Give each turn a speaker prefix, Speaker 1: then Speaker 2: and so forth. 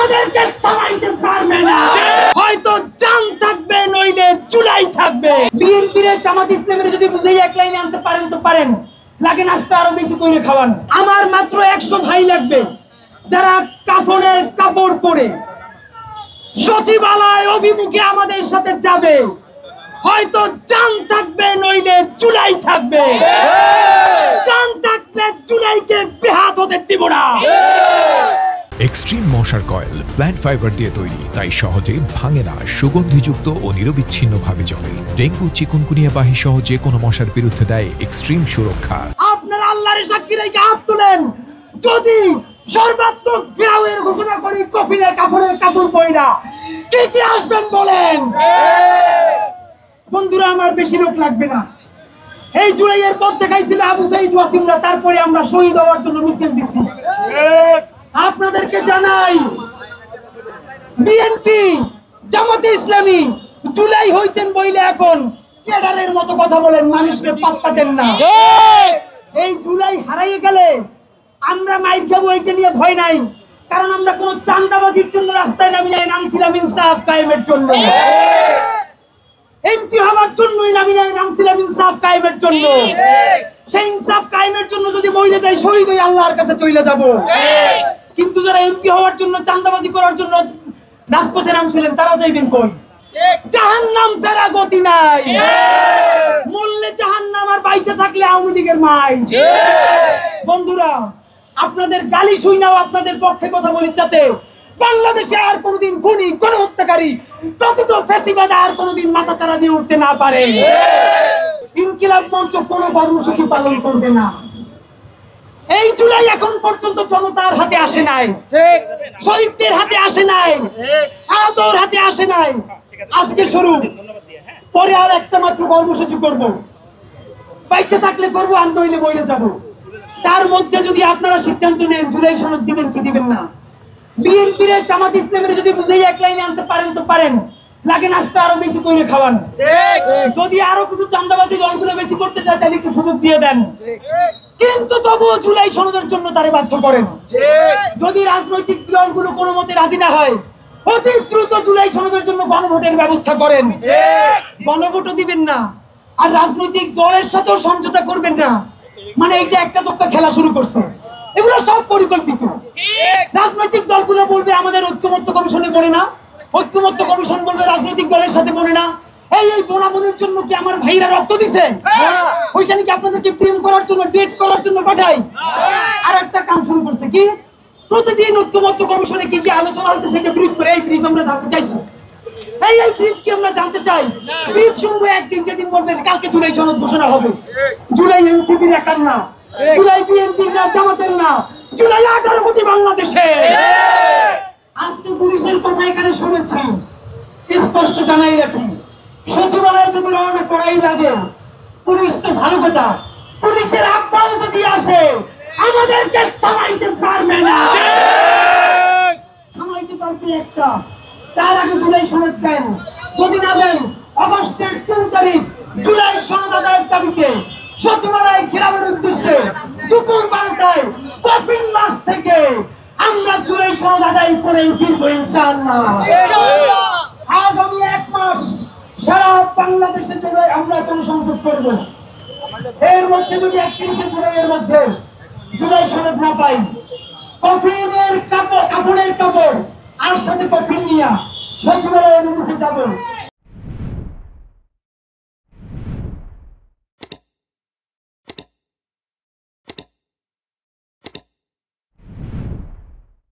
Speaker 1: আমাদেরকে থামাইতে পারবে না। হয়তো জান থাকবে নইলে জুলাই থাকবে। বিএনপির জামাত ইসলামের যদি বুঝাই এক লাইনে আনতে পারেন তো পারেন, লাগে নাস্তা আরো বেশি করে খাওয়ান। আমার মাত্র 100 ভাই লাগবে যারা কাফনের কাপড় পরে সচিবালয় অভিমুখে আমাদের সাথে যাবে। হয়তো জান থাকবে নইলে জুলাই থাকবে। জান থাকলে জুলাইকে বেহাত হতে দিব না।
Speaker 2: এক্সট্রিম মশার কয়েল প্ল্যান্ট ফাইবার দিয়ে তৈরি, তাই সহজে ভাঙে না, সুগন্ধিযুক্ত ও নিরবিচ্ছিন্নভাবে জ্বলে। ডেঙ্গু, চিকুনগুনিয়া বাহি সহ যে কোনো মশার বিরুদ্ধে দেয় এক্সট্রিম সুরক্ষা।
Speaker 1: আপনারা আল্লাহর সাক্ষী রেখে হাত তোলেন, যদি সর্বাত্মক ঘেরাওয়ের ঘোষণা করি কফিনের কাপড়ের কাপড় পয়রা কে কে আসবেন বলেন। বন্ধুরা আমার বেশি লোক লাগবে না। এই জুলাইয়ের পথ দেখাইছিল আবু সাইদ ওয়াসিমরা, তারপরে আমরা শহীদ হওয়ার জন্য মিছিল দিছি। আপনাদেরকে জানাই বিএনপি জামাতে ইসলামী জুলাই হইছেন বইলে এখন ক্যাডারের মতো কথা বলেন, মানুষকে পাত্তা দেন না। এই জুলাই হারাইয়ে গেলে আমরা মাইর খাবো, এইটা নিয়ে ভয় নাই। কারণ আমরা কোনো চাঁদাবাজির জন্য রাস্তায় নামি নাই, নামছিলাম ইনসাফ কায়েমের জন্য। এমপি হওয়ার জন্যই নামি নাই, নামছিলাম ইনসাফ কায়েমের জন্য। সেই ইনসাফ কায়েমের জন্য যদি মরে যাই শহীদ হই আল্লাহর কাছে চলে যাব। কিন্তু যারা এমপি হওয়ার জন্য চাঁদাবাজি করার জন্য রাজপথে নামছিলেন তারা যাইবেন কই? জাহান্নাম ছাড়া গতি নাই। মরলে জাহান্নাম, আর বাইচে থাকলে আওয়ামী লীগের মাই। বন্ধুরা আপনাদের গালি শুই নাও, আপনাদের পক্ষে কথা বলি, যাতে বাংলাদেশে আর কোনোদিন খুনি, গণহত্যাকারী, প্রকৃত ফ্যাসিবাদ আর কোনোদিন মাথাচাড়া দিয়ে উঠতে না পারে। ইনকিলাব মঞ্চ কোনো কর্মসূচি পালন করবে না। এই জুলাই এখন পর্যন্ত জনতার হাতে আসে নাই, শহীদদের হাতে আসে নাই, আহতর হাতে আসে নাই। আজকে শুরু, পরে আর একটা মাত্র কর্মসূচি করব। বাইচে থাকলে করবো, আর নইলে বইলে যাব। তার মধ্যে যদি আপনারা সিদ্ধান্ত নেন জুলাই সনদ দিবেন কি দিবেন না, বিএনপির জামাত ইসলামের যদি বুঝাই এক লাইনে আনতে পারেন তো পারেন, লাগে নাস্তা আরো বেশি করে খাওয়ান। যদি আরো কিছু চাঁদাবাজি দলগুলো বেশি করতে চায় তাহলে একটু সুযোগ দিয়ে দেন, কিন্তু তবুও জুলাই সনদের জন্য তারে বাধ্য করেন। যদি রাজনৈতিক দলগুলো কোনো মতে রাজি না হয়, অতি দ্রুত জুলাই সনদের জন্য গণভোটের ব্যবস্থা করেন। গণভোটও দিবেন না, আর রাজনৈতিক দলের সাথেও সমঝোতা করবেন না। মানে এইটা একটা দক্কা খেলা শুরু করছে, এগুলো সব পরিকল্পিত। রাজনৈতিক দলগুলো বলবে আমাদের ঐক্যমত্য কমিশনে পড়ে না, ঐক্যমত্য কমিশন বলবে রাজনৈতিক দলের সাথে পড়ে না। এই বোনাবনির জন্য কি আমার ভাইরা রক্ত দিছে? ওইখানে কি আপনাদেরকে প্রেম করার জন্য, ডেট করার জন্য পাঠাই? আর একটা কাম শুরু করছে কি, প্রতিদিন ঐক্যমত্য কমিশনে কি কি আলোচনা হচ্ছে সেটা ব্রিফ করে, এই ব্রিফ আমরা জানতে চাইছি। এই ব্রিফ কি আমরা জানতে চাই? ব্রিফ শুনবো একদিন, যেদিন বলবেন কালকে জুলাই সনদ ঘোষণা হবে। জুলাই এনসিপির একার না, জুলাই বিএনপির না, জামাতের না, জুলাই 18 কোটি বাংলাদেশে। আজকে পুলিশের কথা এখানে শুনেছি, স্পষ্ট জানাই রাখি, সচিবালয়ে যদি রওনা করাই লাগে, পুলিশ তো ভালো কথা, পুলিশের আব্বাও যদি আসে আমাদেরকে থামাইতে পারবে না। থামাইতে পারবে একটা, তার আগে জুলাই সনদ দেন। যদি না দেন, আগস্টের 3 তারিখ জুলাই সনদ আদায়ের দাবিতে সচিবালয় ঘেরাওয়ের উদ্দেশ্যে দুপুর 12টায় কফিন মার্চ থেকে আমরা জুলাই সনদ আদায় করে ফিরবো ইনশাআল্লাহ। আগামী 1 মাস সারা বাংলাদেশে চলে আমরা জনসংযোগ করব। এর মধ্যে যদি 31শে জুলাইয়ের মধ্যে জুলাই সনদ না পাই, কফিনের কাপড়, কাপড়ের কাপড় আর সাথে কফিন নিয়ে সচিবালয়ের মুখে যাব।